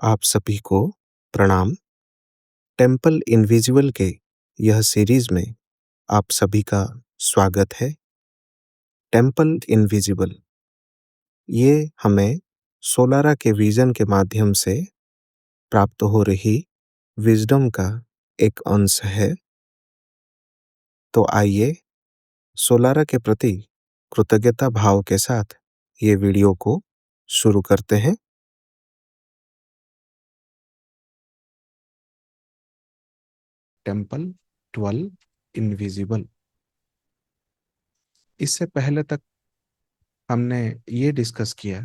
आप सभी को प्रणाम। टेम्पल इनविजिबल के यह सीरीज में आप सभी का स्वागत है। टेम्पल इनविजिबल ये हमें सोलारा के विजन के माध्यम से प्राप्त हो रही विजडम का एक अंश है। तो आइए सोलारा के प्रति कृतज्ञता भाव के साथ ये वीडियो को शुरू करते हैं। Temple 12 invisible. इससे पहले तक हमने ये डिस्कस किया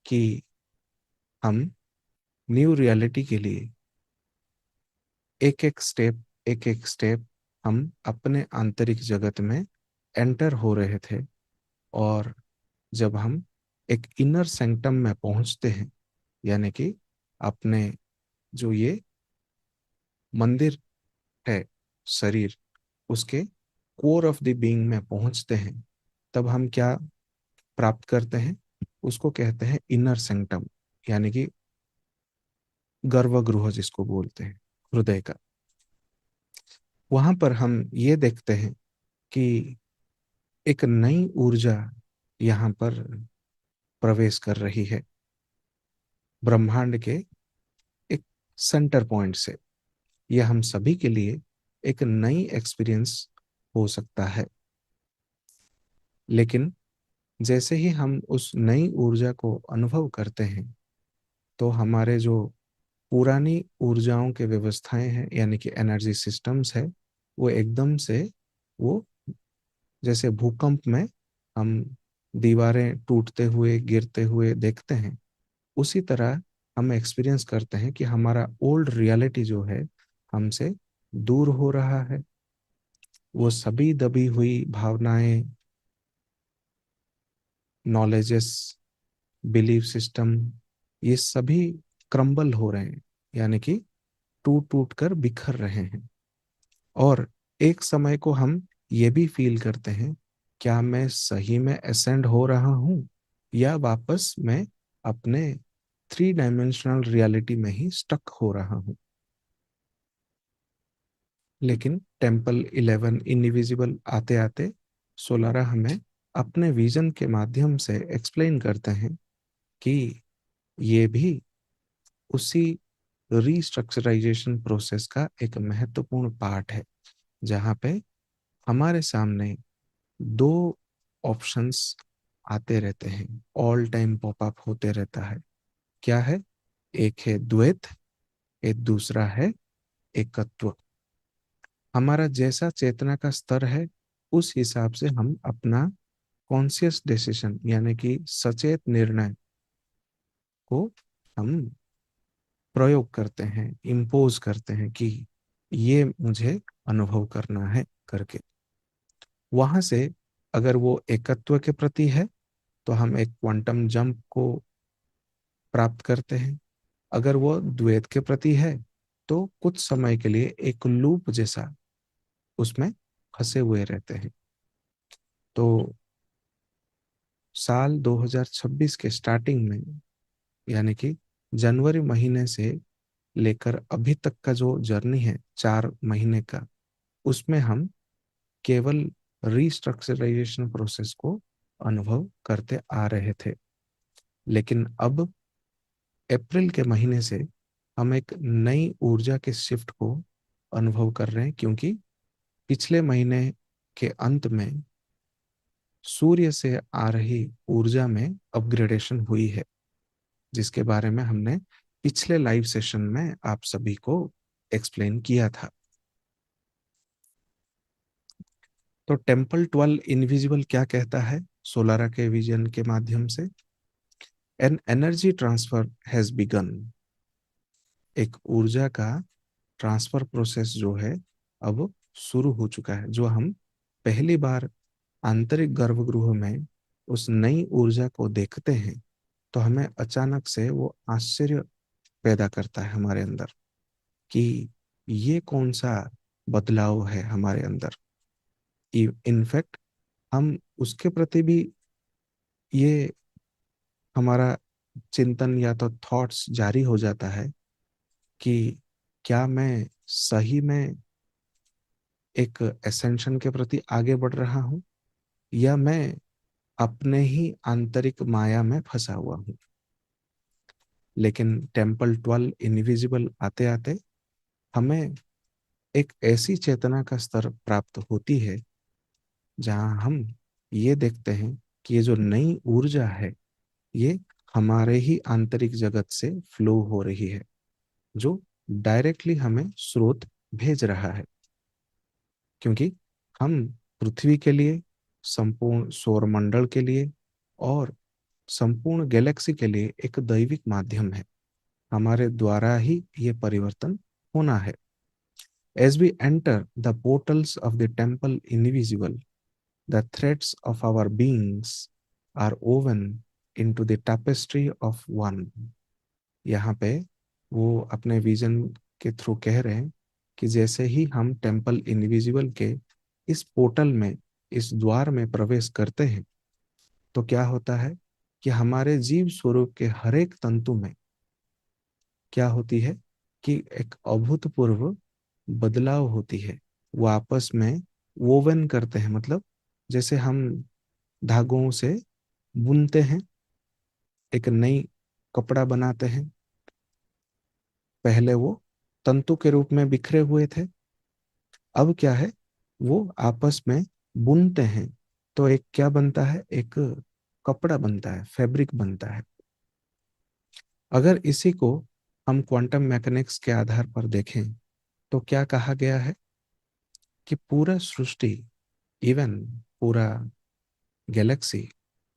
कि हम न्यू रियलिटी के लिए एक एक स्टेप हम अपने आंतरिक जगत में एंटर हो रहे थे। और जब हम एक इनर सेंक्टम में पहुंचते हैं, यानी कि अपने जो ये मंदिर है शरीर, उसके कोर ऑफ द बीइंग में पहुंचते हैं, तब हम क्या प्राप्त करते हैं? उसको कहते हैं इनर सेंक्टम, यानी कि गर्भगृह जिसको बोलते हैं, हृदय का। वहां पर हम ये देखते हैं कि एक नई ऊर्जा यहाँ पर प्रवेश कर रही है ब्रह्मांड के एक सेंटर पॉइंट से। यह हम सभी के लिए एक नई एक्सपीरियंस हो सकता है, लेकिन जैसे ही हम उस नई ऊर्जा को अनुभव करते हैं, तो हमारे जो पुरानी ऊर्जाओं के व्यवस्थाएं हैं, यानी कि एनर्जी सिस्टम्स है, वो एकदम से वो जैसे भूकंप में हम दीवारें टूटते हुए गिरते हुए देखते हैं, उसी तरह हम एक्सपीरियंस करते हैं कि हमारा ओल्ड रियलिटी जो है हमसे दूर हो रहा है। वो सभी दबी हुई भावनाएं, नॉलेजेस, बिलीफ सिस्टम, ये सभी क्रम्बल हो रहे हैं, यानी कि टूट टूट कर बिखर रहे हैं। और एक समय को हम ये भी फील करते हैं, क्या मैं सही में असेंड हो रहा हूँ, या वापस मैं अपने 3 डायमेंशनल रियलिटी में ही स्टक हो रहा हूँ। लेकिन टेम्पल 11 इनविजिबल आते आते सोलारा हमें अपने विजन के माध्यम से एक्सप्लेन करते हैं कि ये भी उसी रीस्ट्रक्चराइजेशन प्रोसेस का एक महत्वपूर्ण पार्ट है, जहाँ पे हमारे सामने दो ऑप्शंस आते रहते हैं, ऑल टाइम पॉपअप होते रहता है। क्या है? एक है द्वैत, एक दूसरा है एकत्व। हमारा जैसा चेतना का स्तर है, उस हिसाब से हम अपना कॉन्शियस डिसीजन, यानी कि सचेत निर्णय को हम प्रयोग करते हैं, इम्पोज करते हैं कि ये मुझे अनुभव करना है करके। वहां से अगर वो एकत्व के प्रति है, तो हम एक क्वांटम जंप को प्राप्त करते हैं। अगर वो द्वैत के प्रति है, तो कुछ समय के लिए एक लूप जैसा उसमें फंसे हुए रहते हैं। तो साल 2026 के स्टार्टिंग में, यानी कि जनवरी महीने से लेकर अभी तक का जो जर्नी है 4 महीने का, उसमें हम केवल रीस्ट्रक्चराइजेशन प्रोसेस को अनुभव करते आ रहे थे। लेकिन अब अप्रैल के महीने से हम एक नई ऊर्जा के शिफ्ट को अनुभव कर रहे हैं, क्योंकि पिछले महीने के अंत में सूर्य से आ रही ऊर्जा में अपग्रेडेशन हुई है, जिसके बारे में हमने पिछले लाइव सेशन में आप सभी को एक्सप्लेन किया था। तो टेम्पल 12 इनविजिबल क्या कहता है सोलारा के विजन के माध्यम से? An energy transfer has begun. एक ऊर्जा का ट्रांसफर प्रोसेस जो है अब शुरू हो चुका है। जो हम पहली बार आंतरिक गर्भगृह में उस नई ऊर्जा को देखते हैं, तो हमें अचानक से वो आश्चर्य पैदा करता है हमारे अंदर कि ये कौन सा बदलाव है हमारे अंदर। इनफैक्ट हम उसके प्रति भी, ये हमारा चिंतन या तो थॉट्स जारी हो जाता है कि क्या मैं सही में एक एसेंशन के प्रति आगे बढ़ रहा हूँ, या मैं अपने ही आंतरिक माया में फंसा हुआ हूँ। लेकिन टेम्पल 12 इनविजिबल आते आते हमें एक ऐसी चेतना का स्तर प्राप्त होती है जहां हम ये देखते हैं कि ये जो नई ऊर्जा है, ये हमारे ही आंतरिक जगत से फ्लो हो रही है, जो डायरेक्टली हमें स्रोत भेज रहा है। क्योंकि हम पृथ्वी के लिए, संपूर्ण सौरमंडल के लिए और संपूर्ण गैलेक्सी के लिए एक दैविक माध्यम है। हमारे द्वारा ही ये परिवर्तन होना है। As we enter the portals of the temple invisible, the threads of our beings are woven into the tapestry of one. यहाँ पे वो अपने विजन के थ्रू कह रहे हैं कि जैसे ही हम टेम्पल इनविजिबल के इस पोर्टल में, इस द्वार में प्रवेश करते हैं, तो क्या होता है कि हमारे जीव स्वरूप के हर एक तंतु में क्या होती है कि एक अभूतपूर्व बदलाव होती है। वो आपस में वोवन करते हैं, मतलब जैसे हम धागों से बुनते हैं, एक नई कपड़ा बनाते हैं। पहले वो तंतु के रूप में बिखरे हुए थे, अब क्या है, वो आपस में बुनते हैं, तो एक क्या बनता है, एक कपड़ा बनता है, फैब्रिक बनता है। अगर इसी को हम क्वांटम मैकेनिक्स के आधार पर देखें तो क्या कहा गया है कि पूरा सृष्टि, इवन पूरा गैलेक्सी,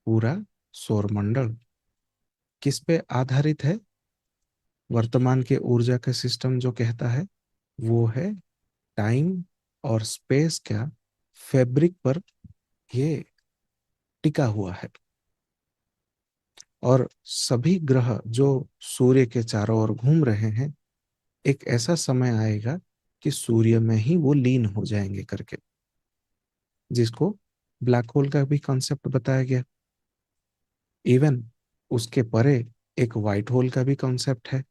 पूरा सौरमंडल किस पे आधारित है? वर्तमान के ऊर्जा का सिस्टम जो कहता है वो है टाइम और स्पेस का फैब्रिक पर ये टिका हुआ है। और सभी ग्रह जो सूर्य के चारों ओर घूम रहे हैं, एक ऐसा समय आएगा कि सूर्य में ही वो लीन हो जाएंगे करके, जिसको ब्लैक होल का भी कॉन्सेप्ट बताया गया। इवन उसके परे एक वाइट होल का भी कॉन्सेप्ट है।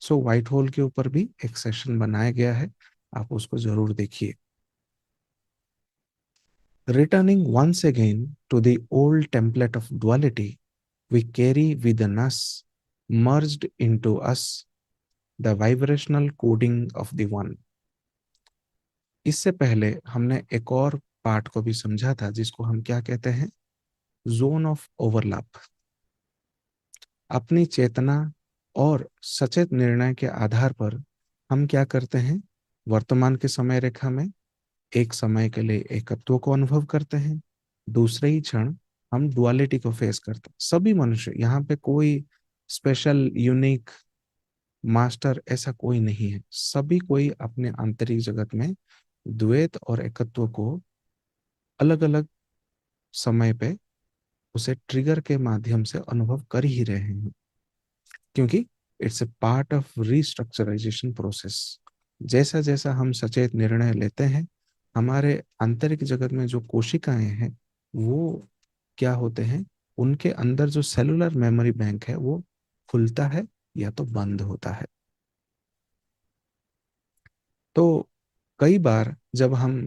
सो व्हाइट होल के ऊपर भी एक सेशन बनाया गया है, आप उसको जरूर देखिए। Returning once again to the old template of duality, we carry with us, merged into us, the vibrational coding of the one। इससे पहले हमने एक और पार्ट को भी समझा था, जिसको हम क्या कहते हैं, जोन ऑफ ओवरलैप। अपनी चेतना और सचेत निर्णय के आधार पर हम क्या करते हैं, वर्तमान के समय रेखा में एक समय के लिए एकत्व को अनुभव करते हैं, दूसरे ही क्षण हम डुअलिटी को फेस करते हैं। सभी मनुष्य, यहाँ पे कोई स्पेशल यूनिक मास्टर ऐसा कोई नहीं है। सभी कोई अपने आंतरिक जगत में द्वैत और एकत्व को अलग अलग समय पे उसे ट्रिगर के माध्यम से अनुभव कर ही रहे हैं, क्योंकि it's a part of restructurisation process. जैसा जैसा हम सचेत निर्णय लेते हैं, हमारे आंतरिक जगत में जो कोशिकाएं हैं वो क्या होते हैं, उनके अंदर जो सेलुलर मेमोरी बैंक है वो खुलता है या तो बंद होता है। तो कई बार जब हम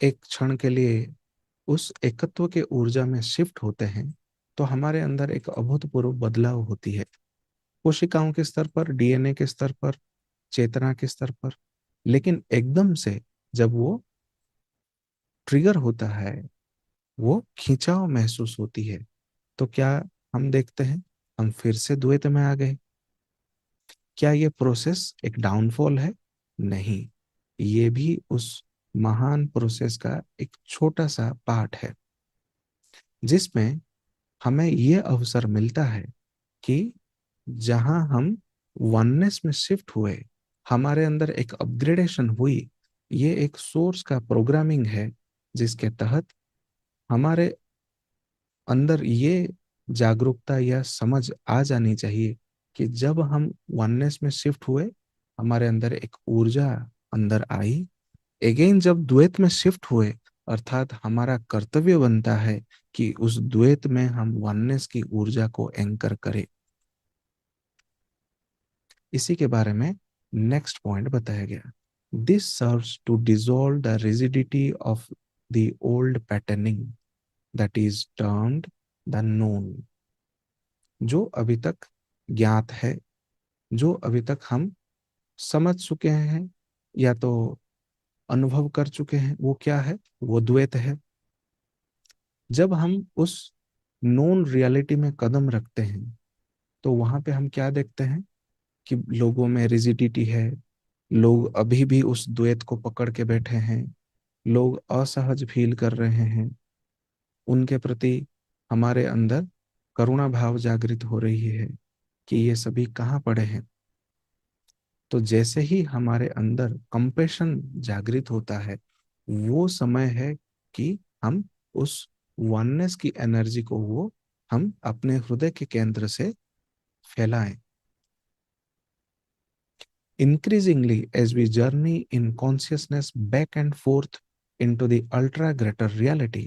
एक क्षण के लिए उस एकत्व के ऊर्जा में शिफ्ट होते हैं, तो हमारे अंदर एक अभूतपूर्व बदलाव होती है, कोशिकाओं के स्तर पर, डीएनए के स्तर पर, चेतना के स्तर पर। लेकिन एकदम से जब वो ट्रिगर होता है, वो खिंचाव महसूस होती है, तो क्या हम देखते हैं, हम फिर से द्वैत में आ गए। क्या ये प्रोसेस एक डाउनफॉल है? नहीं, ये भी उस महान प्रोसेस का एक छोटा सा पार्ट है, जिसमें हमें ये अवसर मिलता है कि जहां हम वननेस में शिफ्ट हुए, हमारे अंदर एक अपग्रेडेशन हुई। ये एक सोर्स का प्रोग्रामिंग है, जिसके तहत हमारे अंदर ये जागरूकता या समझ आ जानी चाहिए कि जब हम वननेस में शिफ्ट हुए, हमारे अंदर एक ऊर्जा अंदर आई। अगेन जब द्वैत में शिफ्ट हुए, अर्थात हमारा कर्तव्य बनता है कि उस द्वैत में हम वननेस की ऊर्जा को एंकर करें। इसी के बारे में नेक्स्ट पॉइंट बताया गया। This serves to dissolve the rigidity of the old patterning that is termed the known. जो अभी तक ज्ञात है, जो अभी तक हम समझ चुके हैं या तो अनुभव कर चुके हैं, वो क्या है? वो द्वैत है। जब हम उस नोन रियलिटी में कदम रखते हैं तो वहां पे हम क्या देखते हैं कि लोगों में रिजिडिटी है, लोग अभी भी उस द्वैत को पकड़ के बैठे हैं, लोग असहज फील कर रहे हैं, उनके प्रति हमारे अंदर करुणा भाव जागृत हो रही है कि ये सभी कहाँ पड़े हैं। तो जैसे ही हमारे अंदर कंपैशन जागृत होता है, वो समय है कि हम उस वननेस की एनर्जी को वो हम अपने हृदय के केंद्र से फैलाएं। Increasingly, as we journey in consciousness back and forth into the ultra greater reality,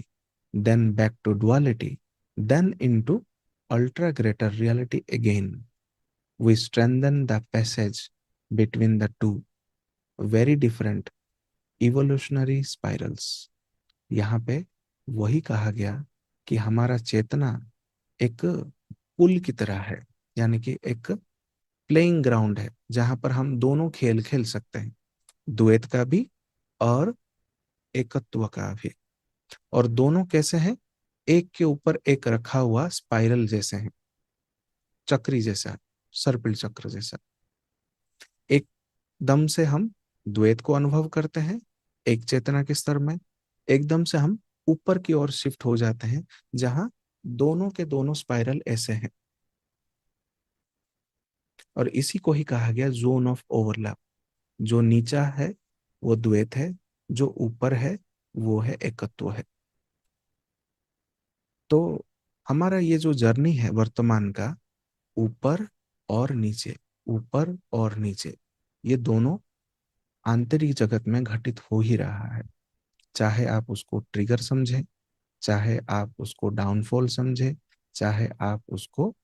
then back to duality, then into ultra greater reality again, we strengthen the passage between the two very different evolutionary spirals. यहाँ पे वही कहा गया कि हमारा चेतना एक पुल की तरह है, यानी कि एक प्लेइंग ग्राउंड है जहां पर हम दोनों खेल खेल सकते हैं, द्वैत का भी और एकत्व का भी। और दोनों कैसे हैं? एक के ऊपर एक रखा हुआ स्पाइरल जैसे हैं, चक्री जैसा, सर्पिल चक्र जैसा। एक दम से हम द्वैत को अनुभव करते हैं एक चेतना के स्तर में, एकदम से हम ऊपर की ओर शिफ्ट हो जाते हैं जहां दोनों के दोनों स्पाइरल ऐसे हैं। और इसी को ही कहा गया जोन ऑफ ओवरलैप। जो नीचा है वो द्वैत है, जो ऊपर है वो है एकत्व है। तो हमारा ये जो जर्नी है वर्तमान का, ऊपर और नीचे, ऊपर और नीचे, ये दोनों आंतरिक जगत में घटित हो ही रहा है। चाहे आप उसको ट्रिगर समझें, चाहे आप उसको डाउनफॉल समझें, चाहे आप उसको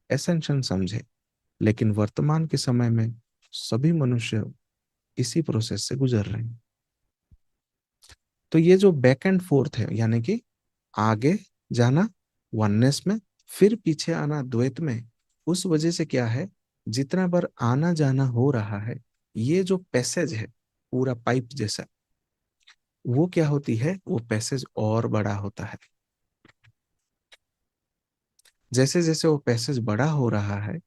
एसेंशन समझें, लेकिन वर्तमान के समय में सभी मनुष्य इसी प्रोसेस से गुजर रहे हैं। तो ये जो बैक एंड फोर्थ है, यानी कि आगे जाना वननेस में, फिर पीछे आना द्वैत में, उस वजह से क्या है, जितना बार आना जाना हो रहा है, ये जो पैसेज है पूरा पाइप जैसा, वो क्या होती है, वो पैसेज और बड़ा होता है। जैसे जैसे वो पैसेज बड़ा हो रहा है,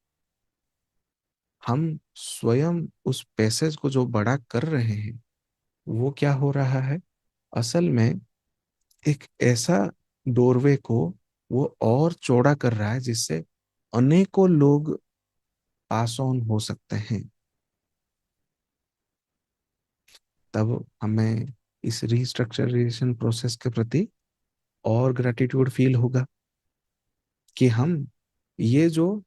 हम स्वयं उस पैसेज को जो बड़ा कर रहे हैं, वो क्या हो रहा है, असल में एक ऐसा डोरवे को वो और चौड़ा कर रहा है जिससे अनेकों लोग पास ऑन हो सकते हैं। तब हमें इस रिस्ट्रक्चराइजेशन प्रोसेस के प्रति और ग्रेटिट्यूड फील होगा कि हम ये जो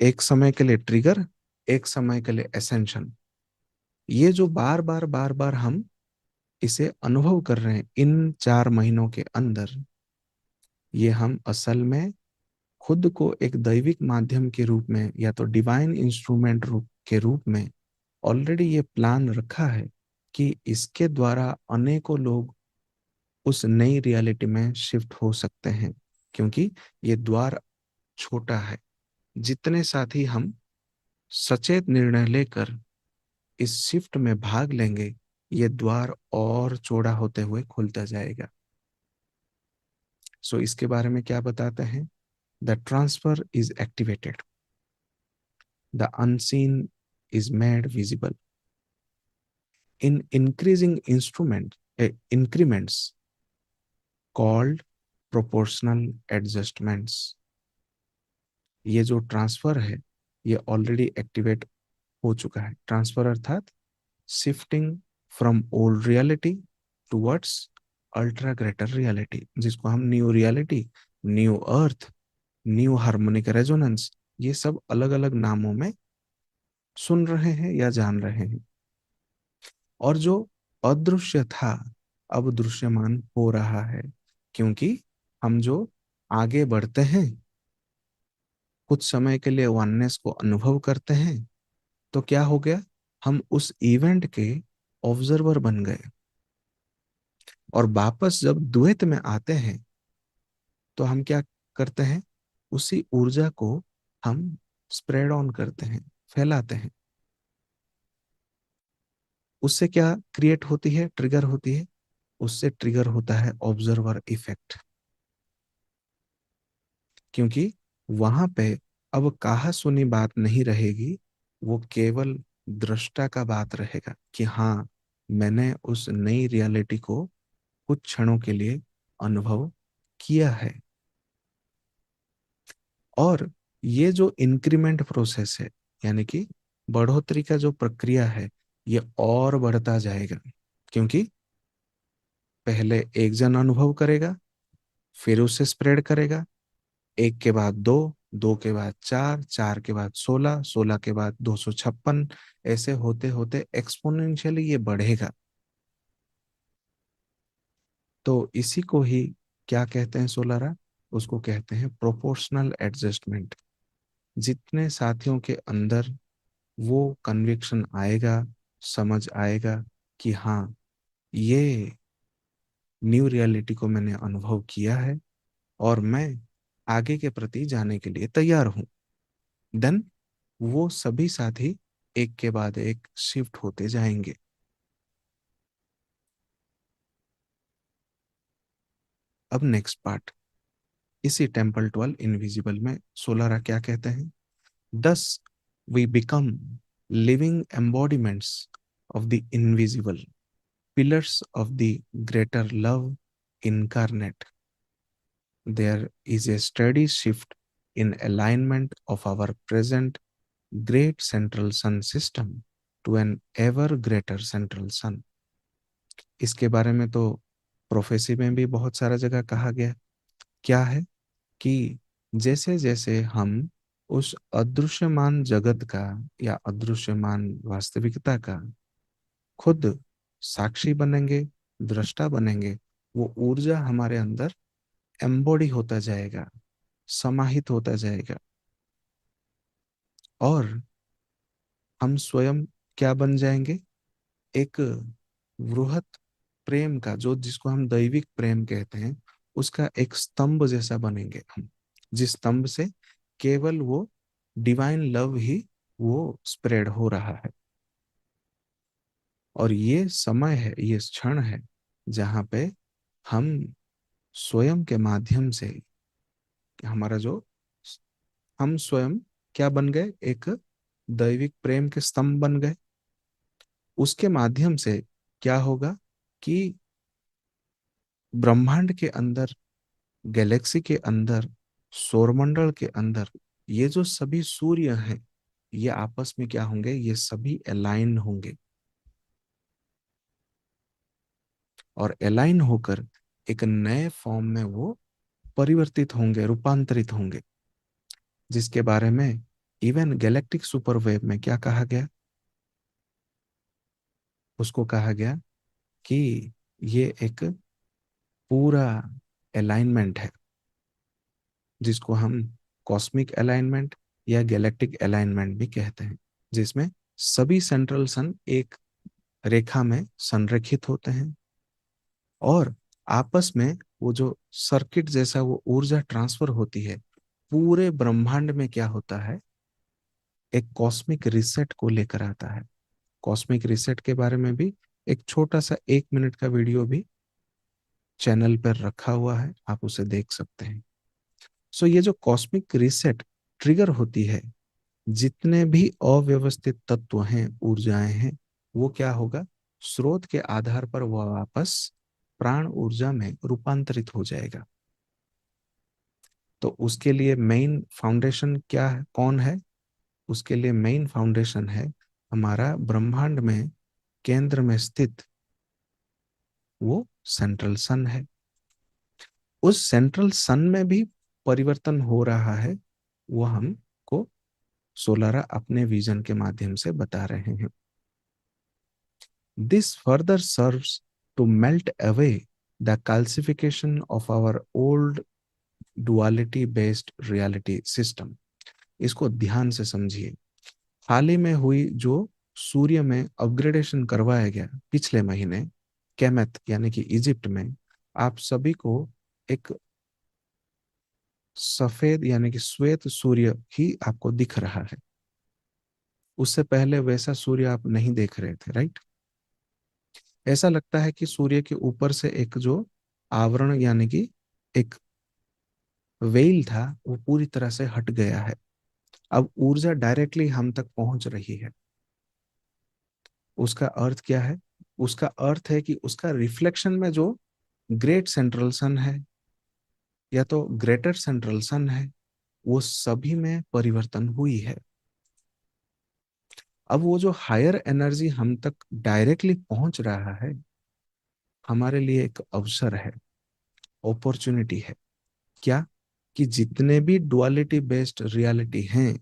एक समय के लिए ट्रिगर, एक समय के लिए एसेंशन, ये जो बार बार हम इसे अनुभव कर रहे हैं इन 4 महीनों के अंदर, ये हम असल में खुद को एक दैविक माध्यम के रूप में या तो डिवाइन इंस्ट्रूमेंट रूप के रूप में ऑलरेडी ये प्लान रखा है कि इसके द्वारा अनेकों लोग उस नई रियलिटी में शिफ्ट हो सकते हैं। क्योंकि ये द्वार छोटा है, जितने साथी हम सचेत निर्णय लेकर इस शिफ्ट में भाग लेंगे, ये द्वार और चौड़ा होते हुए खुलता जाएगा। सो इसके बारे में क्या बताते हैं? The transfer is activated, the unseen is made visible in increasing increments called proportional adjustments। ये जो ट्रांसफर है, ये ऑलरेडी एक्टिवेट हो चुका है। ट्रांसफर अर्थात shifting from old reality towards ultra greater reality, जिसको हम न्यू रियलिटी, न्यू अर्थ, न्यू हार्मोनिक रेजोनेंस, ये सब अलग अलग नामों में सुन रहे हैं या जान रहे हैं। और जो अदृश्य था, अब दृश्यमान हो रहा है, क्योंकि हम जो आगे बढ़ते हैं, कुछ समय के लिए वननेस को अनुभव करते हैं, तो क्या हो गया, हम उस इवेंट के ऑब्जर्वर बन गए। और वापस जब द्वैत में आते हैं तो हम क्या करते हैं, उसी ऊर्जा को हम स्प्रेड ऑन करते हैं, फैलाते हैं। उससे क्या क्रिएट होती है, ट्रिगर होती है, उससे ट्रिगर होता है ऑब्जर्वर इफेक्ट। क्योंकि वहां पे अब कहा सुनी बात नहीं रहेगी, वो केवल दृष्टा का बात रहेगा कि हाँ, मैंने उस नई रियलिटी को कुछ क्षणों के लिए अनुभव किया है। और ये जो इंक्रीमेंट प्रोसेस है, यानी कि बढ़ोतरी का जो प्रक्रिया है, ये और बढ़ता जाएगा। क्योंकि पहले एक जन अनुभव करेगा, फिर उसे स्प्रेड करेगा, एक के बाद दो, दो के बाद चार, चार के बाद 16, 16 के बाद 256, ऐसे होते होते एक्सपोनेंशियली ये बढ़ेगा। तो इसी को ही क्या कहते हैं सोलारा, उसको कहते हैं प्रोपोर्शनल एडजस्टमेंट। जितने साथियों के अंदर वो कन्विक्शन आएगा, समझ आएगा कि हाँ, ये न्यू रियलिटी को मैंने अनुभव किया है और मैं आगे के प्रति जाने के लिए तैयार हूं, देन वो सभी साथी एक के बाद एक शिफ्ट होते जाएंगे। अब नेक्स्ट पार्ट, इसी टेम्पल 12 इनविजिबल में सोलारा क्या कहते हैं, thus we become living embodiments of the invisible, pillars of the greater love incarnate. There is a steady shift in alignment of our present great central sun system to an ever greater central sun. इसके बारे में तो prophecy में भी बहुत सारा जगह कहा गया। क्या है कि जैसे जैसे हम उस अदृश्यमान जगत का या अदृश्यमान वास्तविकता का खुद साक्षी बनेंगे, दृष्टा बनेंगे, वो ऊर्जा हमारे अंदर एम्बॉडी होता जाएगा, समाहित होता जाएगा। और हम स्वयं क्या बन जाएंगे, एक वृहत प्रेम का, जो जिसको हम दैविक प्रेम कहते हैं, उसका एक स्तंभ जैसा बनेंगे हम, जिस स्तंभ से केवल वो डिवाइन लव ही वो स्प्रेड हो रहा है। और ये समय है, ये क्षण है, जहाँ पे हम स्वयं के माध्यम से हमारा जो, हम स्वयं क्या बन गए, एक दैविक प्रेम के स्तंभ बन गए। उसके माध्यम से क्या होगा कि ब्रह्मांड के अंदर, गैलेक्सी के अंदर, सौरमंडल के अंदर ये जो सभी सूर्य हैं, ये आपस में क्या होंगे, ये सभी अलाइन होंगे। और अलाइन होकर एक नए फॉर्म में वो परिवर्तित होंगे, रूपांतरित होंगे। जिसके बारे में इवन गैलेक्टिक सुपरवेव में क्या कहा गया, उसको कहा गया कि ये एक पूरा अलाइनमेंट है, जिसको हम कॉस्मिक अलाइनमेंट या गैलेक्टिक अलाइनमेंट भी कहते हैं, जिसमें सभी सेंट्रल सन एक रेखा में संरेखित होते हैं। और आपस में वो जो सर्किट जैसा वो ऊर्जा ट्रांसफर होती है, पूरे ब्रह्मांड में क्या होता है, एक कॉस्मिक रिसेट को लेकर आता है। कॉस्मिक रिसेट के बारे में भी एक छोटा सा 1 मिनट का वीडियो भी चैनल पर रखा हुआ है, आप उसे देख सकते हैं। सो ये जो कॉस्मिक रिसेट ट्रिगर होती है, जितने भी अव्यवस्थित तत्व हैं, ऊर्जाएं हैं, वो क्या होगा, स्रोत के आधार पर वह वापस प्राण ऊर्जा में रूपांतरित हो जाएगा। तो उसके लिए मेन फाउंडेशन क्या है, कौन है, उसके लिए मेन फाउंडेशन है हमारा ब्रह्मांड में केंद्र में स्थित वो सेंट्रल सन है। उस सेंट्रल सन में भी परिवर्तन हो रहा है, वो हमको सोलारा अपने विजन के माध्यम से बता रहे हैं। This further serves to melt away the calcification of our old duality based reality system. इसको ध्यान से समझिए। हाल ही में हुई जो सूर्य में अपग्रेडेशन करवाया गया पिछले महीने केमेथ यानी कि इजिप्ट में, आप सभी को एक सफेद यानी कि श्वेत सूर्य ही आपको दिख रहा है। उससे पहले वैसा सूर्य आप नहीं देख रहे थे, राइट? ऐसा लगता है कि सूर्य के ऊपर से एक जो आवरण यानी कि एक वेल था वो पूरी तरह से हट गया है। अब ऊर्जा डायरेक्टली हम तक पहुंच रही है। उसका अर्थ क्या है? उसका अर्थ है कि उसका रिफ्लेक्शन में जो ग्रेट सेंट्रल सन है या तो ग्रेटर सेंट्रल सन है, वो सभी में परिवर्तन हुई है। अब वो जो हायर एनर्जी हम तक डायरेक्टली पहुंच रहा है, हमारे लिए एक अवसर है, अपॉर्चुनिटी है। क्या? कि जितने भी डुअलिटी बेस्ड रियलिटी हैं,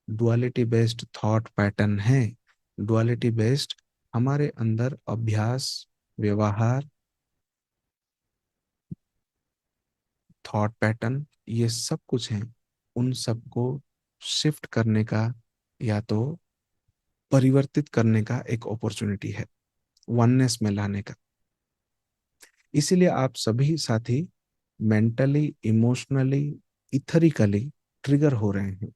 डुअलिटी बेस्ड थॉट पैटर्न हैं, डुअलिटी बेस्ड हमारे अंदर अभ्यास, व्यवहार, थॉट पैटर्न, ये सब कुछ हैं, उन सबको शिफ्ट करने का या तो परिवर्तित करने का एक अपॉर्चुनिटी है, वननेस में लाने का। इसीलिए आप सभी साथी मेंटली, इमोशनली, इथरिकली ट्रिगर हो रहे हैं।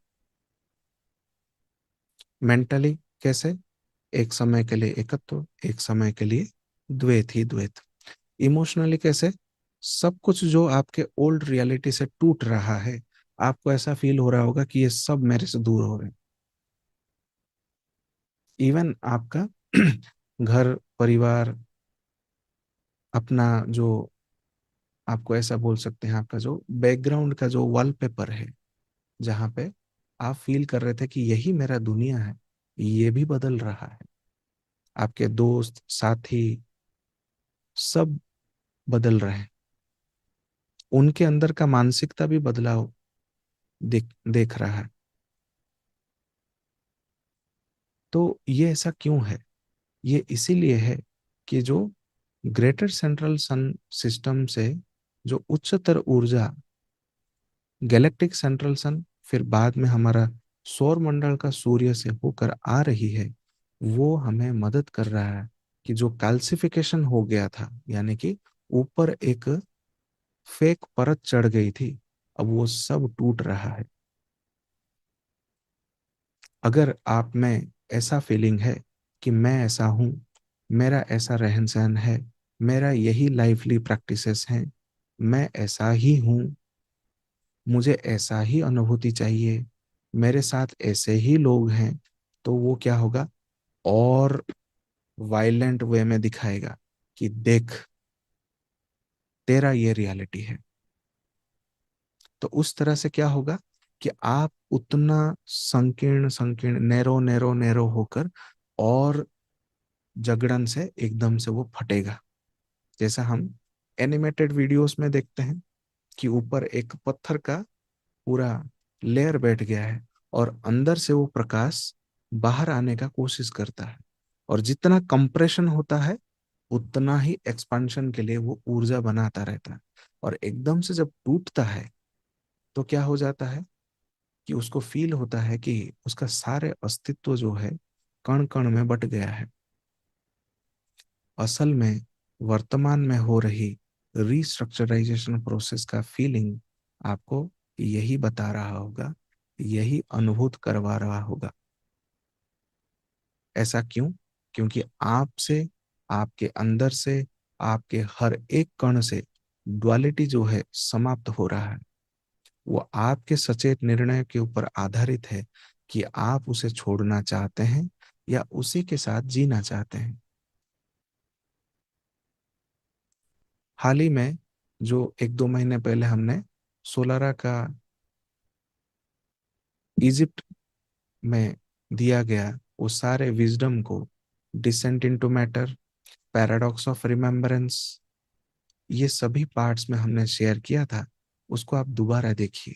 मेंटली कैसे? एक समय के लिए एकत्व, एक समय के लिए द्वैत ही द्वैत। इमोशनली कैसे? सब कुछ जो आपके ओल्ड रियलिटी से टूट रहा है, आपको ऐसा फील हो रहा होगा कि ये सब मेरे से दूर हो रहे हैं। इवन आपका घर परिवार, अपना जो, आपको ऐसा बोल सकते हैं, आपका जो बैकग्राउंड का जो वॉलपेपर है, जहाँ पे आप फील कर रहे थे कि यही मेरा दुनिया है, ये भी बदल रहा है। आपके दोस्त, साथी, सब बदल रहे हैं। उनके अंदर का मानसिकता भी बदलाव देख रहा है। तो ये ऐसा क्यों है? ये इसीलिए है कि जो ग्रेटर सेंट्रल सन सिस्टम से जो उच्चतर ऊर्जा गैलेक्टिक सेंट्रल सन, फिर बाद में हमारा सौर मंडल का सूर्य से होकर आ रही है, वो हमें मदद कर रहा है कि जो कैल्सिफिकेशन हो गया था, यानी कि ऊपर एक फेक परत चढ़ गई थी, अब वो सब टूट रहा है। अगर आप में ऐसा फीलिंग है कि मैं ऐसा हूं, मेरा ऐसा रहन सहन है, मेरा यही लाइफली प्रैक्टिसेस हैं, मैं ऐसा ही हूं, मुझे ऐसा ही अनुभूति चाहिए, मेरे साथ ऐसे ही लोग हैं, तो वो क्या होगा? और वायलेंट वे में दिखाएगा कि देख, तेरा ये रियलिटी है। तो उस तरह से क्या होगा कि आप उतना संकीर्ण संकीर्ण, नैरो नैरो नैरो होकर, और जगड़न से एकदम से वो फटेगा। जैसा हम एनिमेटेड वीडियोस में देखते हैं कि ऊपर एक पत्थर का पूरा लेयर बैठ गया है और अंदर से वो प्रकाश बाहर आने का कोशिश करता है, और जितना कंप्रेशन होता है उतना ही एक्सपांशन के लिए वो ऊर्जा बनाता रहता है। और एकदम से जब टूटता है तो क्या हो जाता है कि उसको फील होता है कि उसका सारे अस्तित्व जो है कण कण में बट गया है। असल में वर्तमान में हो रही रिस्ट्रक्चराइजेशन प्रोसेस का फीलिंग आपको यही बता रहा होगा, यही अनुभूत करवा रहा होगा। ऐसा क्यों? क्योंकि आपसे, आपके अंदर से, आपके हर एक कण से डुअलिटी जो है समाप्त हो रहा है। वो आपके सचेत निर्णय के ऊपर आधारित है कि आप उसे छोड़ना चाहते हैं या उसी के साथ जीना चाहते हैं। हाल ही में जो एक दो महीने पहले हमने सोलारा का इजिप्ट में दिया गया वो सारे विजडम को, descent into matter, paradox of remembrance, ये सभी पार्ट्स में हमने शेयर किया था, उसको आप दोबारा देखिए।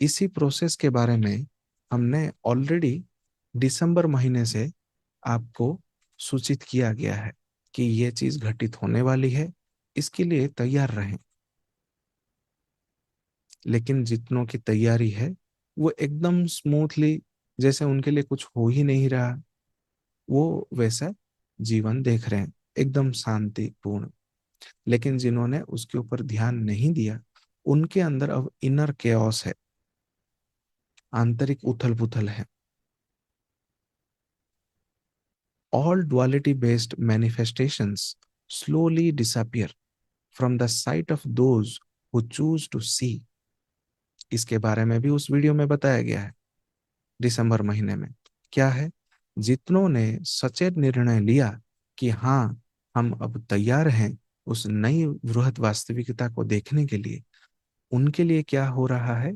इसी प्रोसेस के बारे में हमने ऑलरेडी दिसंबर महीने से आपको सूचित किया गया है कि ये चीज घटित होने वाली है, इसके लिए तैयार रहें। लेकिन जितनों की तैयारी है वो एकदम स्मूथली, जैसे उनके लिए कुछ हो ही नहीं रहा, वो वैसा जीवन देख रहे हैं, एकदम शांतिपूर्ण। लेकिन जिन्होंने उसके ऊपर ध्यान नहीं दिया, उनके अंदर अब इनर केओस है, आंतरिक उथल पुथल है। All duality based manifestations slowly disappear from the sight of those who choose to see। इसके बारे में भी उस वीडियो में बताया गया है दिसंबर महीने में। क्या है? जितनों ने सचेत निर्णय लिया कि हाँ, हम अब तैयार हैं उस नई वृहत वास्तविकता को देखने के लिए, उनके लिए क्या हो रहा है,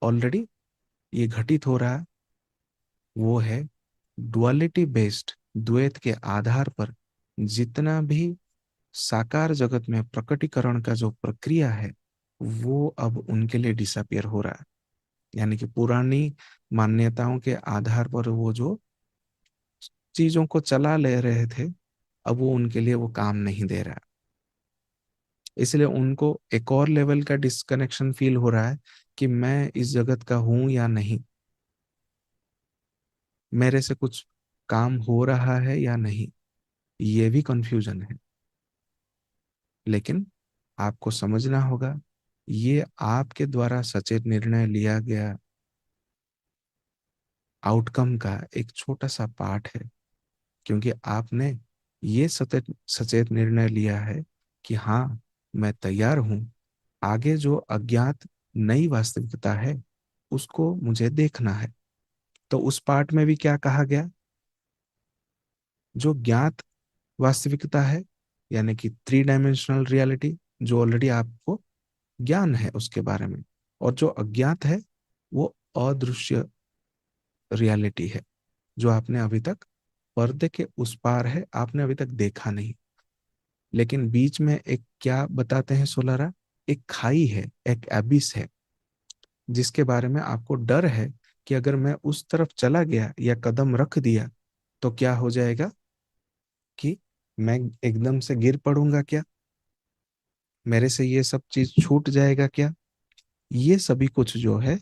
ऑलरेडी ये घटित हो रहा है। वो है डुअलिटी बेस्ड, द्वैत के आधार पर जितना भी साकार जगत में प्रकटीकरण का जो प्रक्रिया है, वो अब उनके लिए डिसअपियर हो रहा है। यानी कि पुरानी मान्यताओं के आधार पर वो जो चीजों को चला ले रहे थे, अब वो उनके लिए वो काम नहीं दे रहा है। इसलिए उनको एक और लेवल का डिस्कनेक्शन फील हो रहा है कि मैं इस जगत का हूं या नहीं, मेरे से कुछ काम हो रहा है या नहीं, ये भी कंफ्यूजन है। लेकिन आपको समझना होगा, ये आपके द्वारा सचेत निर्णय लिया गया आउटकम का एक छोटा सा पार्ट है। क्योंकि आपने ये सचेत सचेत निर्णय लिया है कि हाँ, मैं तैयार हूं, आगे जो अज्ञात नई वास्तविकता है उसको मुझे देखना है। तो उस पार्ट में भी क्या कहा गया? जो ज्ञात वास्तविकता है, यानी कि थ्री डायमेंशनल रियलिटी, जो ऑलरेडी आपको ज्ञान है उसके बारे में, और जो अज्ञात है वो अदृश्य रियलिटी है, जो आपने अभी तक पर्दे के उस पार है, आपने अभी तक देखा नहीं। लेकिन बीच में एक क्या बताते हैं सोलारा, एक खाई है, एक एबिस है, जिसके बारे में आपको डर है कि अगर मैं उस तरफ चला गया या कदम रख दिया तो क्या हो जाएगा, कि मैं एकदम से गिर पड़ूंगा क्या, मेरे से ये सब चीज छूट जाएगा क्या। ये सभी कुछ जो है,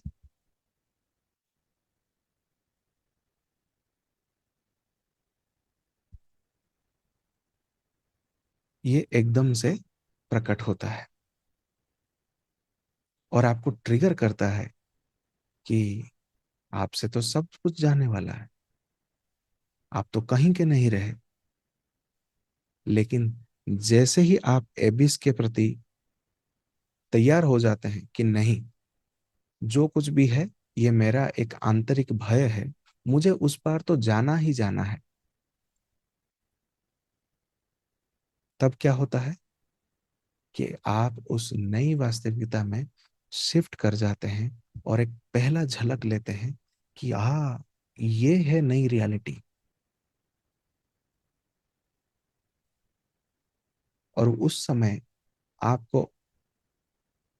ये एकदम से प्रकट होता है और आपको ट्रिगर करता है कि आपसे तो सब कुछ जाने वाला है, आप तो कहीं के नहीं रहे। लेकिन जैसे ही आप एबिस के प्रति तैयार हो जाते हैं कि नहीं, जो कुछ भी है ये मेरा एक आंतरिक भय है, मुझे उस पार तो जाना ही जाना है, तब क्या होता है कि आप उस नई वास्तविकता में शिफ्ट कर जाते हैं और एक पहला झलक लेते हैं कि ये है नई रियलिटी। और उस समय आपको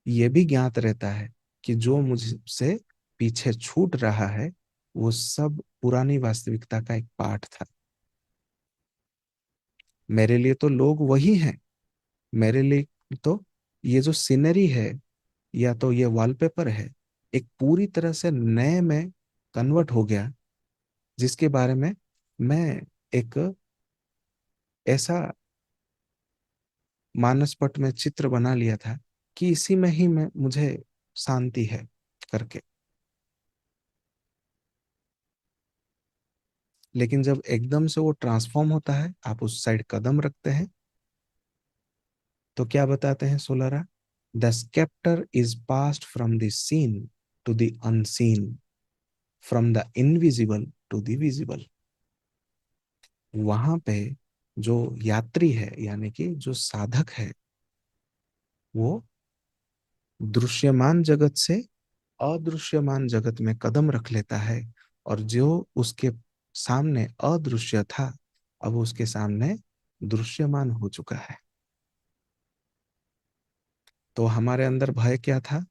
ये भी ज्ञात रहता है कि जो मुझसे पीछे छूट रहा है वो सब पुरानी वास्तविकता का एक पार्ट था। मेरे लिए तो लोग वही हैं, मेरे लिए तो ये जो सीनरी है या तो ये वॉलपेपर है, एक पूरी तरह से नए में कन्वर्ट हो गया, जिसके बारे में मैं एक ऐसा मानसपट में चित्र बना लिया था कि इसी में ही मैं मुझे शांति है करके। लेकिन जब एकदम से वो ट्रांसफॉर्म होता है, आप उस साइड कदम रखते हैं, तो क्या बताते हैं Solara? The scepter is passed from the seen to the unseen, from the invisible to the visible. वहां पे जो यात्री है, यानी कि जो साधक है, वो दृश्यमान जगत से अदृश्यमान जगत में कदम रख लेता है, और जो उसके सामने अदृश्य था, अब उसके सामने दृश्यमान हो चुका है। तो हमारे अंदर भय क्या था,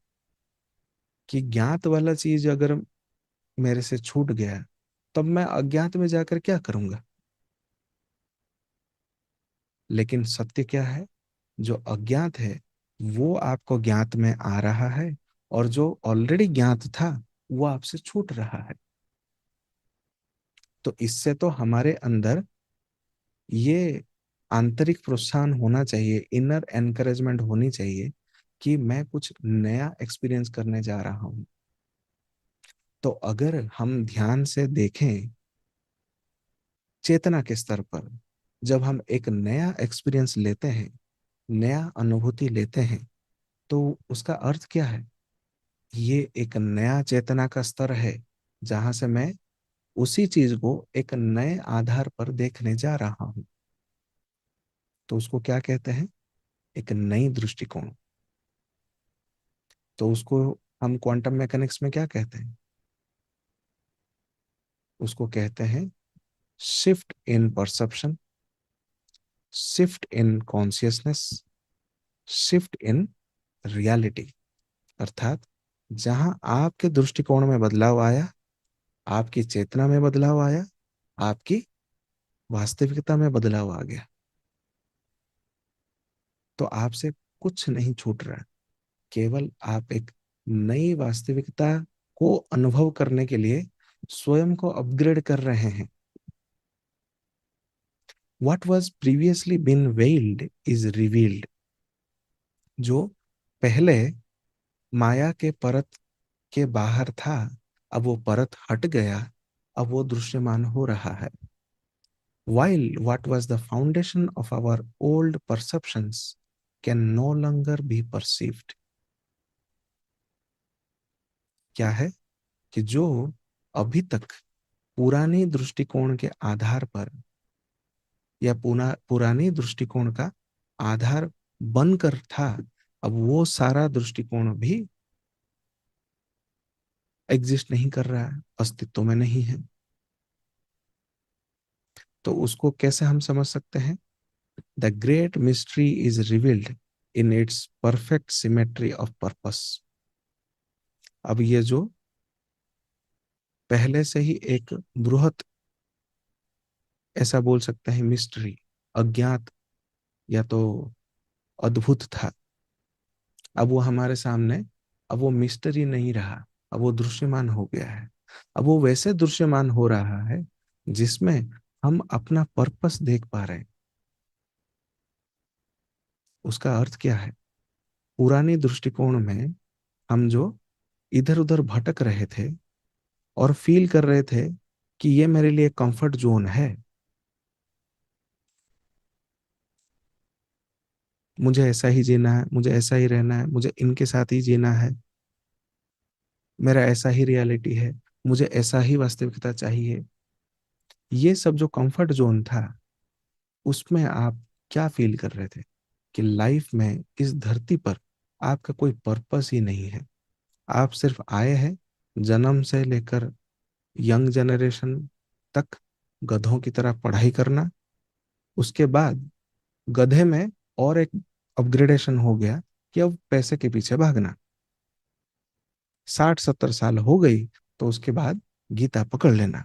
कि ज्ञात वाला चीज अगर मेरे से छूट गया, तब मैं अज्ञात में जाकर क्या करूंगा। लेकिन सत्य क्या है? जो अज्ञात है वो आपको ज्ञात में आ रहा है, और जो ऑलरेडी ज्ञात था वो आपसे छूट रहा है। तो इससे तो हमारे अंदर ये आंतरिक प्रोत्साहन होना चाहिए, इनर एनकरेजमेंट होनी चाहिए कि मैं कुछ नया एक्सपीरियंस करने जा रहा हूं। तो अगर हम ध्यान से देखें चेतना के स्तर पर, जब हम एक नया एक्सपीरियंस लेते हैं, नया अनुभूति लेते हैं, तो उसका अर्थ क्या है? ये एक नया चेतना का स्तर है, जहां से मैं उसी चीज को एक नए आधार पर देखने जा रहा हूं। तो उसको क्या कहते हैं? एक नई दृष्टिकोण। तो उसको हम क्वांटम मैकेनिक्स में क्या कहते हैं? उसको कहते हैं shift in perception, shift in consciousness, shift in reality. अर्थात जहां आपके दृष्टिकोण में बदलाव आया, आपकी चेतना में बदलाव आया, आपकी वास्तविकता में बदलाव आ गया, तो आपसे कुछ नहीं छूट रहा। केवल आप एक नई वास्तविकता को अनुभव करने के लिए स्वयं को अपग्रेड कर रहे हैं। What was previously been veiled is revealed। जो पहले माया के परत के बाहर था, अब वो परत हट गया, अब वो दृश्यमान हो रहा है। While what was the foundation of our old perceptions can no longer be perceived। क्या है? कि जो अभी तक पुरानी दृष्टिकोण के आधार पर, या पुरानी दृष्टिकोण का आधार बनकर था, अब वो सारा दृष्टिकोण भी एग्जिस्ट नहीं कर रहा है, अस्तित्व में नहीं है। तो उसको कैसे हम समझ सकते हैं? The great mystery is revealed in its perfect symmetry of purpose. अब ये जो पहले से ही एक बृहत, ऐसा बोल सकते हैं, मिस्ट्री, अज्ञात या तो अद्भुत था, अब वो हमारे सामने, अब वो मिस्ट्री नहीं रहा, अब वो दृश्यमान हो गया है। अब वो वैसे दृश्यमान हो रहा है जिसमें हम अपना पर्पस देख पा रहे हैं। उसका अर्थ क्या है? पुरानी दृष्टिकोण में हम जो इधर उधर भटक रहे थे और फील कर रहे थे कि ये मेरे लिए कंफर्ट जोन है, मुझे ऐसा ही जीना है, मुझे ऐसा ही रहना है, मुझे इनके साथ ही जीना है, मेरा ऐसा ही रियलिटी है, मुझे ऐसा ही वास्तविकता चाहिए। ये सब जो कंफर्ट जोन था, उसमें आप क्या फील कर रहे थे? कि लाइफ में, इस धरती पर आपका कोई पर्पस ही नहीं है। आप सिर्फ आए हैं जन्म से लेकर यंग जनरेशन तक गधों की तरह पढ़ाई करना, उसके बाद गधे में और एक अपग्रेडेशन हो गया कि अब पैसे के पीछे भागना। 60-70 साल हो गई तो उसके बाद गीता पकड़ लेना,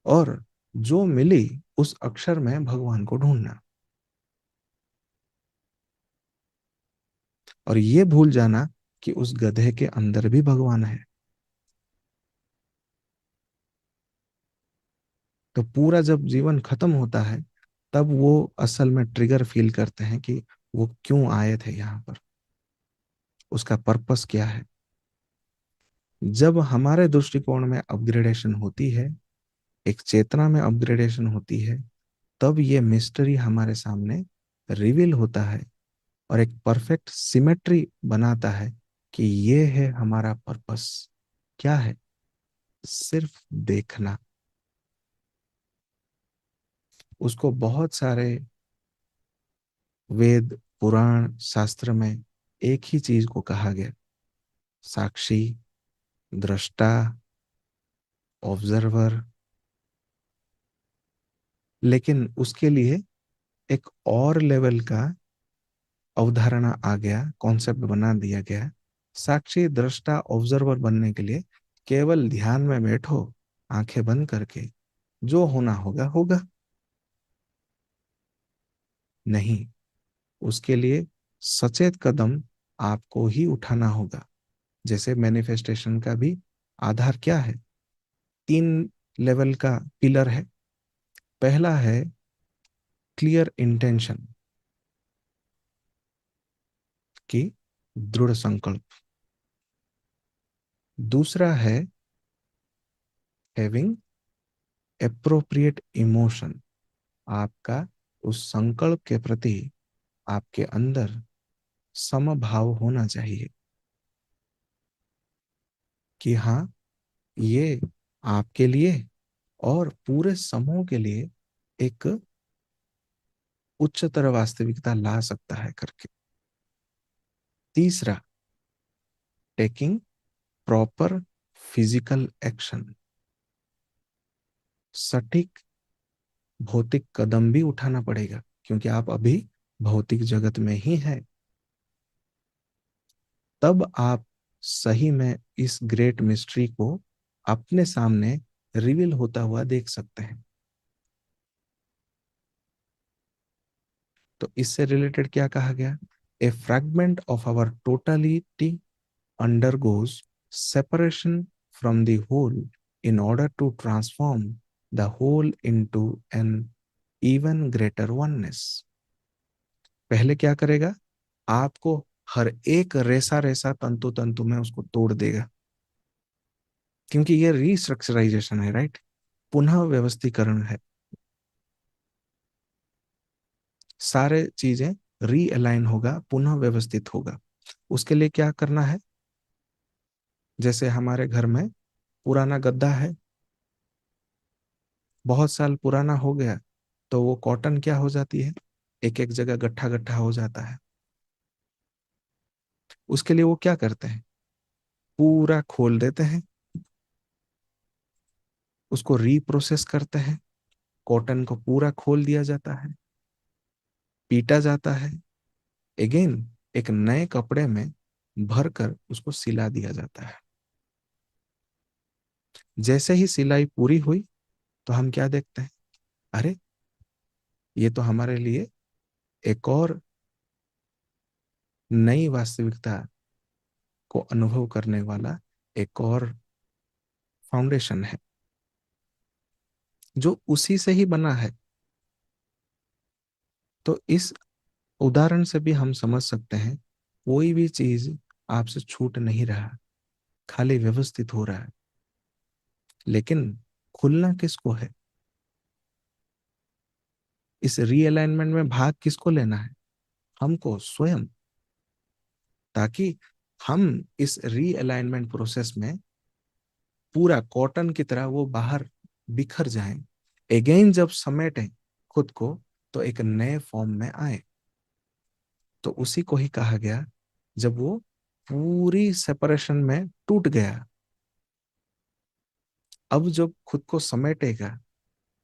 और जो मिली उस अक्षर में भगवान को ढूंढना, और ये भूल जाना कि उस गधे के अंदर भी भगवान है। तो पूरा जब जीवन खत्म होता है, तब वो असल में ट्रिगर फील करते हैं कि वो क्यों आए थे यहाँ पर, उसका पर्पस क्या है। जब हमारे दृष्टिकोण में अपग्रेडेशन होती है, एक चेतना में अपग्रेडेशन होती है, तब ये मिस्ट्री हमारे सामने रिवील होता है, और एक परफेक्ट सिमेट्री बनाता है कि ये है हमारा पर्पस। क्या है? सिर्फ देखना। उसको बहुत सारे वेद, पुराण, शास्त्र में एक ही चीज को कहा गया, साक्षी, दृष्टा, ऑब्जर्वर। लेकिन उसके लिए एक और लेवल का अवधारणा आ गया, कॉन्सेप्ट बना दिया गया। साक्षी, दृष्टा, ऑब्जर्वर बनने के लिए केवल ध्यान में बैठो, आंखें बंद करके, जो होना होगा होगा। नहीं, उसके लिए सचेत कदम आपको ही उठाना होगा। जैसे मैनिफेस्टेशन का भी आधार क्या है? 3 लेवल का पिलर है। पहला है क्लियर इंटेंशन, की दृढ़ संकल्प। दूसरा है हैविंग एप्रोप्रिएट इमोशन, आपका उस संकल्प के प्रति आपके अंदर समभाव होना चाहिए कि हाँ, ये आपके लिए और पूरे समूह के लिए एक उच्चतर वास्तविकता ला सकता है करके। तीसरा, टेकिंग प्रॉपर फिजिकल एक्शन, सटीक भौतिक कदम भी उठाना पड़ेगा, क्योंकि आप अभी भौतिक जगत में ही हैं। तब आप सही में इस ग्रेट मिस्ट्री को अपने सामने रिवील होता हुआ देख सकते हैं। तो इससे रिलेटेड क्या कहा गया? A fragment of our totality undergoes separation from the whole in order to transform the whole into an even greater oneness। पहले क्या करेगा? आपको हर एक रेसा रेसा तंतु तंतु में उसको तोड़ देगा, क्योंकि ये रिस्ट्रक्चराइजेशन है, राइट? पुनः व्यवस्थीकरण है। सारे चीजें रीअलाइन होगा, पुनः व्यवस्थित होगा। उसके लिए क्या करना है? जैसे हमारे घर में पुराना गद्दा है, बहुत साल पुराना हो गया, तो वो कॉटन क्या हो जाती है? एक एक जगह गट्ठा गट्ठा हो जाता है। उसके लिए वो क्या करते हैं? पूरा खोल देते हैं, उसको रीप्रोसेस करते हैं। कॉटन को पूरा खोल दिया जाता है, पीटा जाता है, अगेन एक नए कपड़े में भरकर उसको सिला दिया जाता है। जैसे ही सिलाई पूरी हुई तो हम क्या देखते हैं? अरे, ये तो हमारे लिए एक और नई वास्तविकता को अनुभव करने वाला एक और फाउंडेशन है, जो उसी से ही बना है। तो इस उदाहरण से भी हम समझ सकते हैं, कोई भी चीज आपसे छूट नहीं रहा, खाली व्यवस्थित हो रहा है। लेकिन खुलना किसको है? इस रीअलाइनमेंट में भाग किसको लेना है? हमको स्वयं, ताकि हम इस रीअलाइनमेंट प्रोसेस में पूरा कॉटन की तरह वो बाहर बिखर जाएं। अगेन जब समेटें खुद को, तो एक नए फॉर्म में आए। तो उसी को ही कहा गया, जब वो पूरी सेपरेशन में टूट गया, अब जब खुद को समेटेगा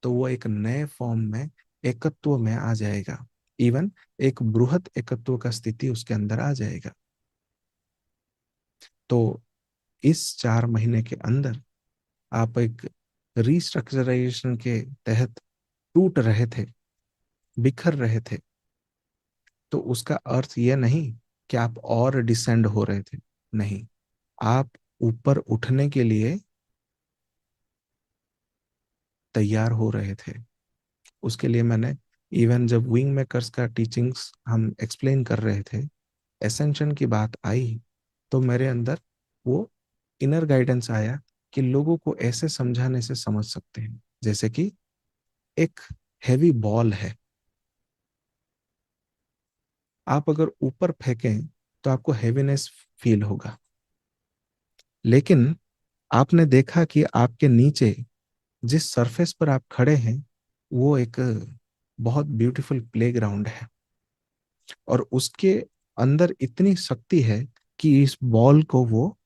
तो वो एक नए फॉर्म में एकत्व में आ जाएगा। इवन एक बृहत एकत्व का स्थिति उसके अंदर आ जाएगा। तो इस 4 महीने के अंदर आप एक रिस्ट्रक्चराइजेशन के तहत टूट रहे थे, बिखर रहे थे। तो उसका अर्थ यह नहीं कि आप और डिसेंड हो रहे थे। नहीं, आप ऊपर उठने के लिए तैयार हो रहे थे। उसके लिए मैंने, इवन जब विंग मेकर्स का टीचिंग्स हम एक्सप्लेन कर रहे थे, एसेंशन की बात आई, तो मेरे अंदर वो इनर गाइडेंस आया कि लोगों को ऐसे समझाने से समझ सकते हैं, जैसे कि एक हैवी बॉल है, आप अगर ऊपर फेंकें तो आपको हैवीनेस फील होगा। लेकिन आपने देखा कि आपके नीचे जिस सरफेस पर आप खड़े हैं, वो एक बहुत ब्यूटीफुल प्लेग्राउंड है, और उसके अंदर इतनी शक्ति है कि इस बॉल को वो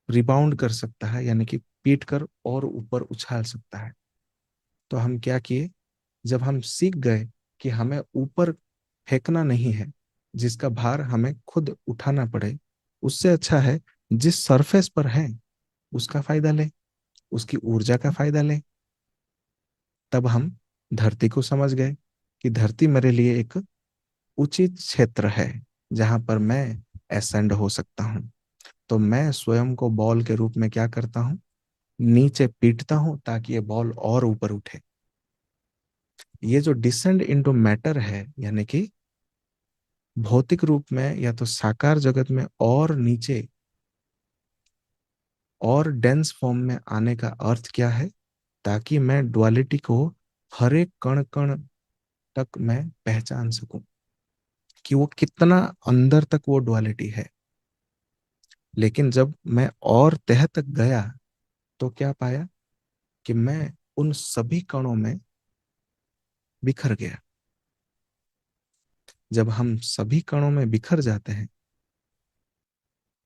रिबाउंड कर सकता है, यानी कि पीट कर और ऊपर उछाल सकता है। तो हम क्या किए? जब हम सीख गए कि हमें ऊपर फेंकना नहीं है, जिसका भार हमें खुद उठाना पड़े, उससे अच्छा है जिस सरफेस पर है उसका फायदा ले। उसकी ऊर्जा का फायदा लें। तब हम धरती को समझ गए कि धरती मेरे लिए एक उचित क्षेत्र है जहां पर मैं एसेंड हो सकता हूं। तो मैं स्वयं को बॉल के रूप में क्या करता हूं, नीचे पीटता हूं ताकि ये बॉल और ऊपर उठे। ये जो डिसेंड इनटू मैटर है, यानी कि भौतिक रूप में या तो साकार जगत में और नीचे और डेंस फॉर्म में आने का अर्थ क्या है, ताकि मैं डुअलिटी को हर एक कण कण तक मैं पहचान सकूं कि वो कितना अंदर तक वो डुअलिटी है। लेकिन जब मैं और तह तक गया तो क्या पाया कि मैं उन सभी कणों में बिखर गया। जब हम सभी कणों में बिखर जाते हैं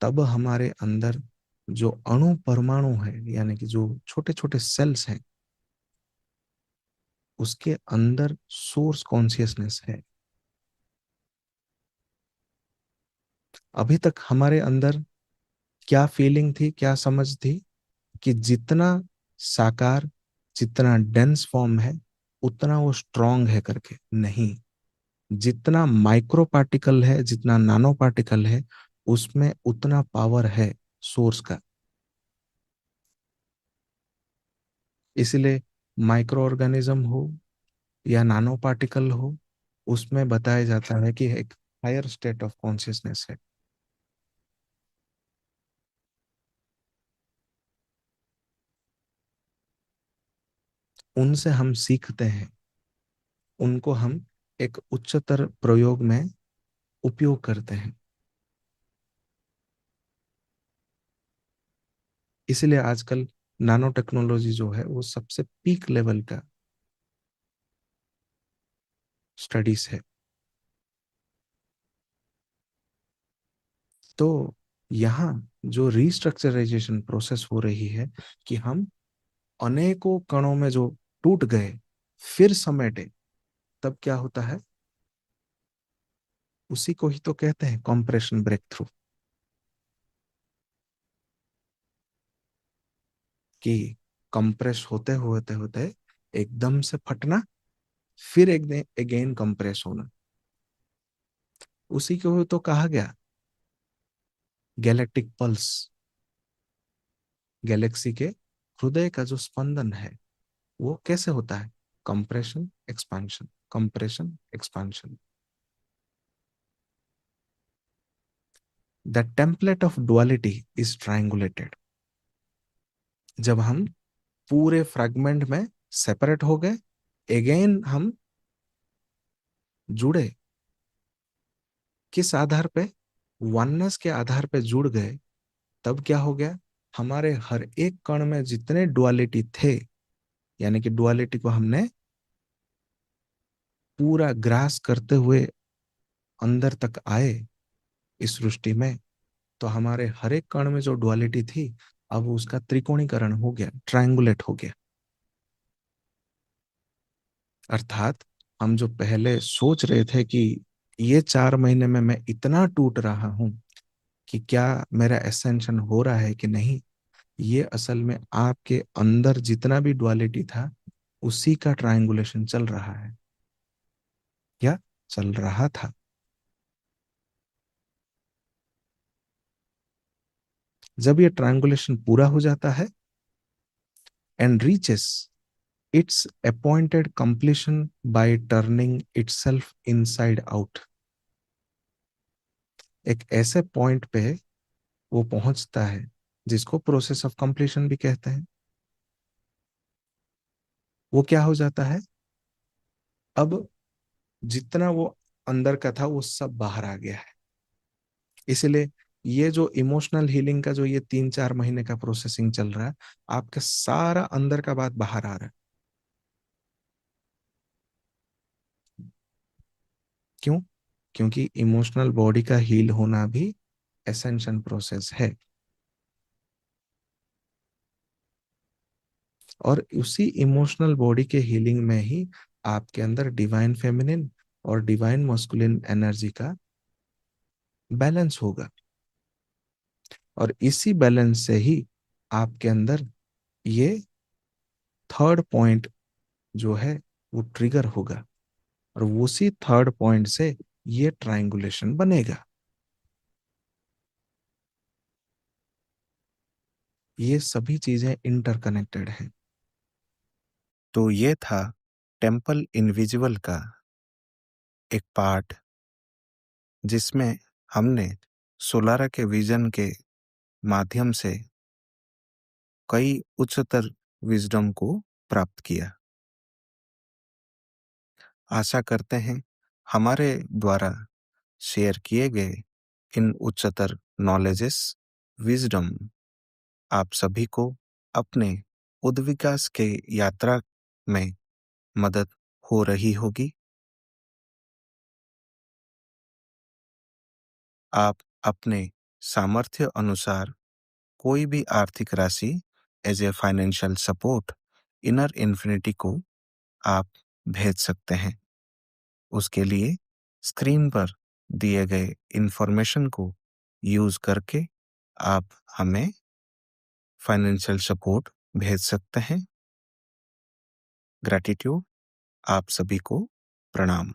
तब हमारे अंदर जो अणु परमाणु है, यानी कि जो छोटे छोटे सेल्स हैं, उसके अंदर सोर्स कॉन्शियसनेस है। अभी तक हमारे अंदर क्या फीलिंग थी, क्या समझ थी कि जितना साकार, जितना डेंस फॉर्म है उतना वो स्ट्रांग है करके। नहीं, जितना माइक्रो पार्टिकल है, जितना नानो पार्टिकल है, उसमें उतना पावर है सोर्स का। इसलिए माइक्रो ऑर्गेनिज्म हो या नानो पार्टिकल हो, उसमें बताया जाता है कि एक हायर स्टेट ऑफ कॉन्शियसनेस है। उनसे हम सीखते हैं, उनको हम एक उच्चतर प्रयोग में उपयोग करते हैं। इसलिए आजकल नानो टेक्नोलॉजी जो है वो सबसे पीक लेवल का स्टडीज है। तो यहाँ जो रिस्ट्रक्चराइजेशन प्रोसेस हो रही है कि हम अनेकों कणों में जो टूट गए फिर समेटे, तब क्या होता है, उसी को ही तो कहते हैं कॉम्प्रेशन ब्रेक थ्रू। कि कंप्रेस होते होते होते एकदम से फटना, फिर एक अगेन कंप्रेस होना, उसी को तो कहा गया गैलेक्टिक पल्स। गैलेक्सी के हृदय का जो स्पंदन है वो कैसे होता है, compression expansion, compression expansion. The template of duality is triangulated. जब हम पूरे फ्रैगमेंट में सेपरेट हो गए, अगेन हम जुड़े, किस आधार पे, वननेस के आधार पे जुड़ गए। तब क्या हो गया, हमारे हर एक कण में जितने डुअलिटी थे, यानी कि डुअलिटी को हमने पूरा ग्रास करते हुए अंदर तक आए इस सृष्टि में, तो हमारे हर एक कण में जो डुअलिटी थी अब उसका त्रिकोणीकरण हो गया, ट्रायंगुलेट हो गया। अर्थात हम जो पहले सोच रहे थे कि ये 4 महीने में मैं इतना टूट रहा हूं कि क्या मेरा एसेंशन हो रहा है कि नहीं, ये असल में आपके अंदर जितना भी डुअलिटी था उसी का ट्रायंगुलेशन चल रहा है, या चल रहा था। जब ये ट्रायंगुलेशन पूरा हो जाता है and reaches it's appointed completion bye turning itself inside out, एक ऐसे पॉइंट पे वो पहुंचता है जिसको प्रोसेस ऑफ कंप्लीशन भी कहते हैं। वो क्या हो जाता है, अब जितना वो अंदर का था वो सब बाहर आ गया है। इसलिए ये जो इमोशनल हीलिंग का जो ये 3-4 महीने का प्रोसेसिंग चल रहा है, आपका सारा अंदर का बात बाहर आ रहा है। क्यों? क्योंकि इमोशनल बॉडी का हील होना भी एसेंशन प्रोसेस है। और उसी इमोशनल बॉडी के हीलिंग में ही आपके अंदर डिवाइन फेमिनिन और डिवाइन मस्कुलिन एनर्जी का बैलेंस होगा। और इसी बैलेंस से ही आपके अंदर ये थर्ड पॉइंट जो है वो ट्रिगर होगा, और उसी थर्ड पॉइंट से ये ट्रायंगुलेशन बनेगा। ये सभी चीजें इंटरकनेक्टेड हैं। तो ये था टेम्पल इनविजिबल का एक पार्ट, जिसमें हमने सोलारा के विजन के माध्यम से कई उच्चतर विजडम को प्राप्त किया। आशा करते हैं हमारे द्वारा शेयर किए गए इन उच्चतर नॉलेजेस, विजडम आप सभी को अपने उद्विकास के यात्रा में मदद हो रही होगी। आप अपने सामर्थ्य अनुसार कोई भी आर्थिक राशि as a financial support inner infinity को आप भेज सकते हैं। उसके लिए स्क्रीन पर दिए गए इंफॉर्मेशन को यूज करके आप हमें फाइनेंशियल सपोर्ट भेज सकते हैं। ग्रैटिट्यूड। आप सभी को प्रणाम।